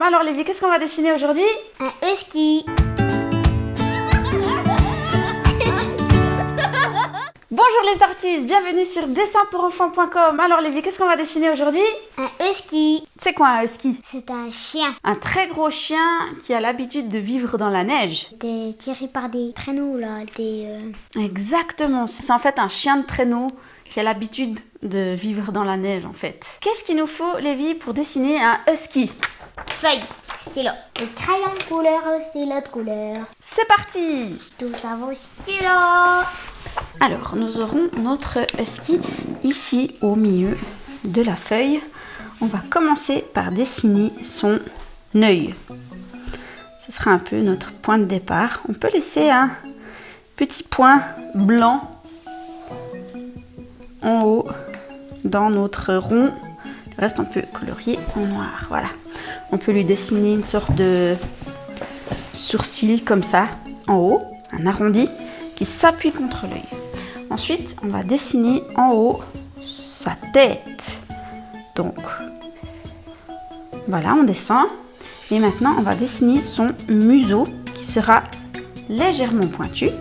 Alors Lévi, qu'est-ce qu'on va dessiner aujourd'hui? Un husky. Bonjour les artistes, bienvenue sur dessinpourenfants.com. Alors Lévi, qu'est-ce qu'on va dessiner aujourd'hui? Un husky. C'est quoi un husky? C'est un chien. Un très gros chien qui a l'habitude de vivre dans la neige. T'es tiré par des traîneaux là, Exactement, c'est en fait un chien de traîneau qui a l'habitude de vivre dans la neige en fait. Qu'est-ce qu'il nous faut Lévi pour dessiner un husky? Feuille, stylo. Le crayon de couleur, stylo de couleur. C'est parti! Tout ça vaut stylo. Alors, nous aurons notre husky ici au milieu de la feuille. On va commencer par dessiner son œil. Ce sera un peu notre point de départ. On peut laisser un petit point blanc en haut dans notre rond. Le reste, on peut colorier en noir. Voilà. On peut lui dessiner une sorte de sourcil comme ça en haut, un arrondi qui s'appuie contre l'œil. Ensuite, on va dessiner en haut sa tête. Donc, voilà, on descend. Et maintenant, on va dessiner son museau qui sera légèrement pointu. Et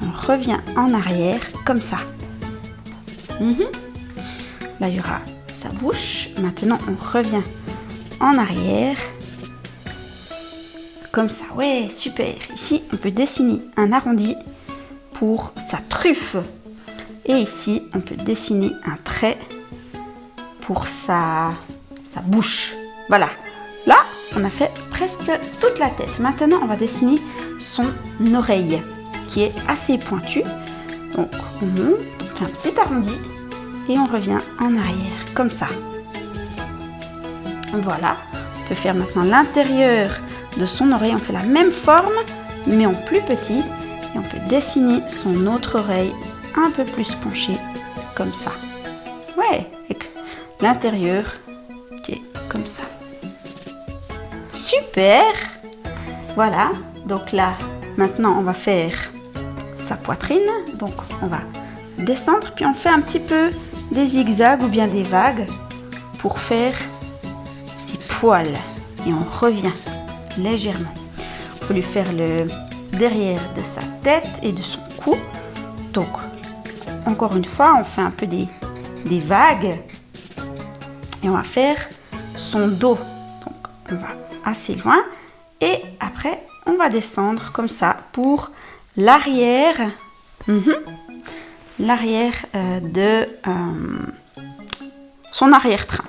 on revient en arrière comme ça. Là, il y aura sa bouche. Maintenant, on revient en arrière. Comme ça, ouais, super. Ici, on peut dessiner un arrondi pour sa truffe. Et ici, on peut dessiner un trait pour sa bouche. Voilà. Là, on a fait presque toute la tête. Maintenant, on va dessiner son oreille qui est assez pointue. Donc, on monte, on fait un petit arrondi et on revient en arrière comme ça. Voilà. On peut faire maintenant l'intérieur de son oreille. On fait la même forme, mais en plus petit. Et on peut dessiner son autre oreille un peu plus penchée, comme ça. Ouais, avec l'intérieur qui est comme ça. Super! Voilà, donc là, maintenant, on va faire sa poitrine. Donc, on va descendre, puis on fait un petit peu des zigzags ou bien des vagues pour faire ses poils. Et on revient légèrement. On peut lui faire le derrière de sa tête et de son cou. Donc, encore une fois, on fait un peu des vagues. Et on va faire son dos. Donc, on va assez loin. Et après, on va descendre comme ça pour l'arrière. L'arrière de son arrière-train.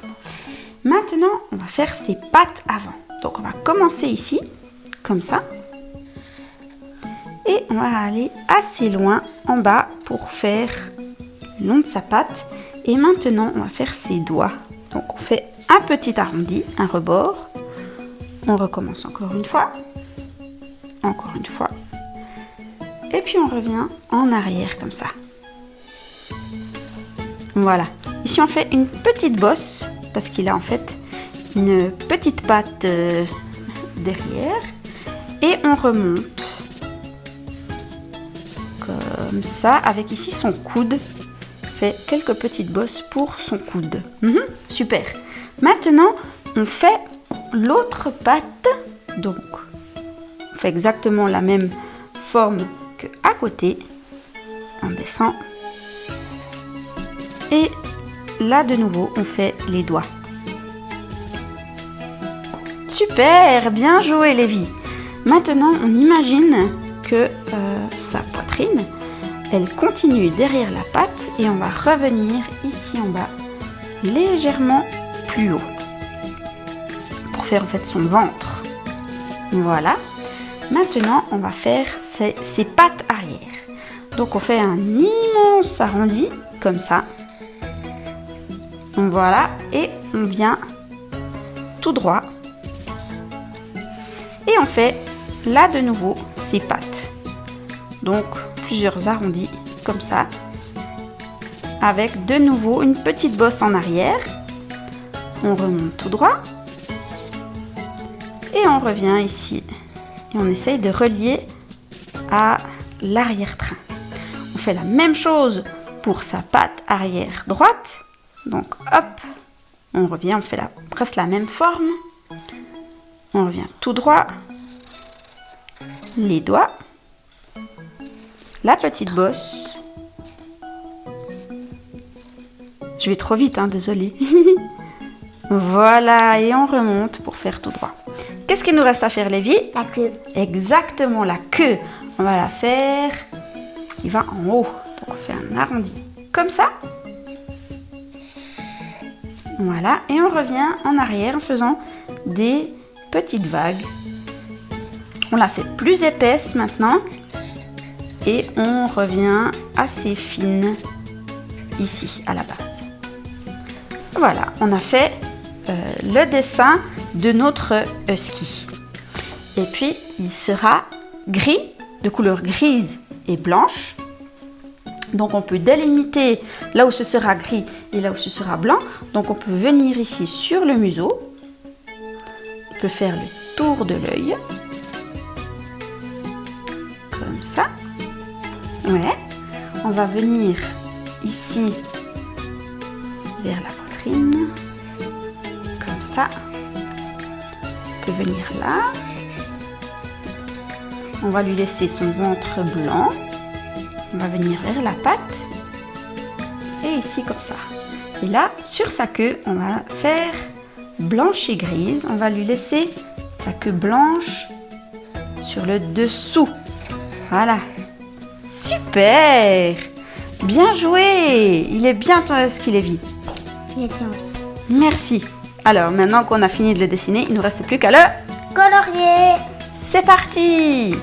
Maintenant, on va faire ses pattes avant. Donc, on va commencer ici, comme ça. Et on va aller assez loin en bas pour faire le long de sa patte. Et maintenant, on va faire ses doigts. Donc, on fait un petit arrondi, un rebord. On recommence encore une fois. Encore une fois. Et puis, on revient en arrière comme ça. Voilà. Ici, on fait une petite bosse parce qu'il a en fait une petite patte derrière. Et on remonte comme ça, avec ici son coude. Fait quelques petites bosses pour son coude. Super. Maintenant, on fait l'autre patte. Donc, on fait exactement la même forme que à côté. On descend. Et là, de nouveau, on fait les doigts. Super, bien joué Lévi. Maintenant, on imagine que sa poitrine, elle continue derrière la patte et on va revenir ici en bas, légèrement plus haut, pour faire en fait son ventre. Voilà. Maintenant, on va faire ses pattes arrière. Donc, on fait un immense arrondi, comme ça. Voilà, et on vient tout droit. Et on fait là de nouveau ses pattes. Donc plusieurs arrondis comme ça. Avec de nouveau une petite bosse en arrière. On remonte tout droit. Et on revient ici. Et on essaye de relier à l'arrière-train. On fait la même chose pour sa patte arrière droite. Donc hop, on revient, on fait presque la même forme. On revient tout droit. Les doigts. La petite bosse. Je vais trop vite, hein, désolée. Voilà, et on remonte pour faire tout droit. Qu'est-ce qu'il nous reste à faire, Lévi? La queue. Exactement, la queue. On va la faire qui va en haut. Donc on fait un arrondi comme ça. Voilà, et on revient en arrière en faisant des petites vagues. On la fait plus épaisse maintenant. Et on revient assez fine ici à la base. Voilà, on a fait le dessin de notre husky. Et puis, il sera gris, de couleur grise et blanche. Donc, on peut délimiter là où ce sera gris et là où ce sera blanc. Donc, on peut venir ici sur le museau. On peut faire le tour de l'œil. Comme ça. Ouais. On va venir ici vers la poitrine. Comme ça. On peut venir là. On va lui laisser son ventre blanc. On va venir vers la patte. Et ici comme ça. Et là, sur sa queue, on va faire blanche et grise. On va lui laisser sa queue blanche sur le dessous. Voilà. Super! Bien joué! Il est bien ton husky, Lévi. Je tiens aussi. Merci. Alors, maintenant qu'on a fini de le dessiner, il ne nous reste plus qu'à le Colorier. C'est parti!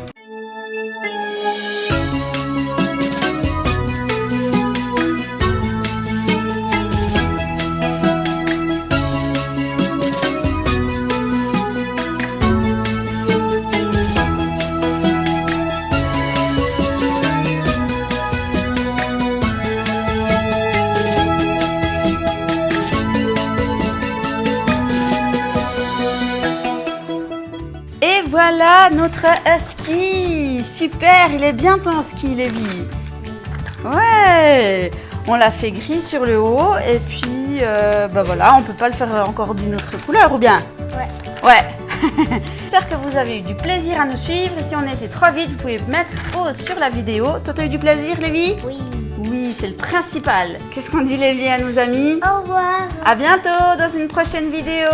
Et voilà notre husky. Super, il est bien ton husky, Lévi. Ouais, on l'a fait gris sur le haut et puis bah voilà, on peut pas le faire encore d'une autre couleur ou bien? Ouais. J'espère que vous avez eu du plaisir à nous suivre. Et si on était trop vite, vous pouvez mettre pause sur la vidéo. Toi, t'as eu du plaisir, Lévi? Oui. Oui, c'est le principal. Qu'est-ce qu'on dit, Lévi, à nos amis? Au revoir. À bientôt dans une prochaine vidéo.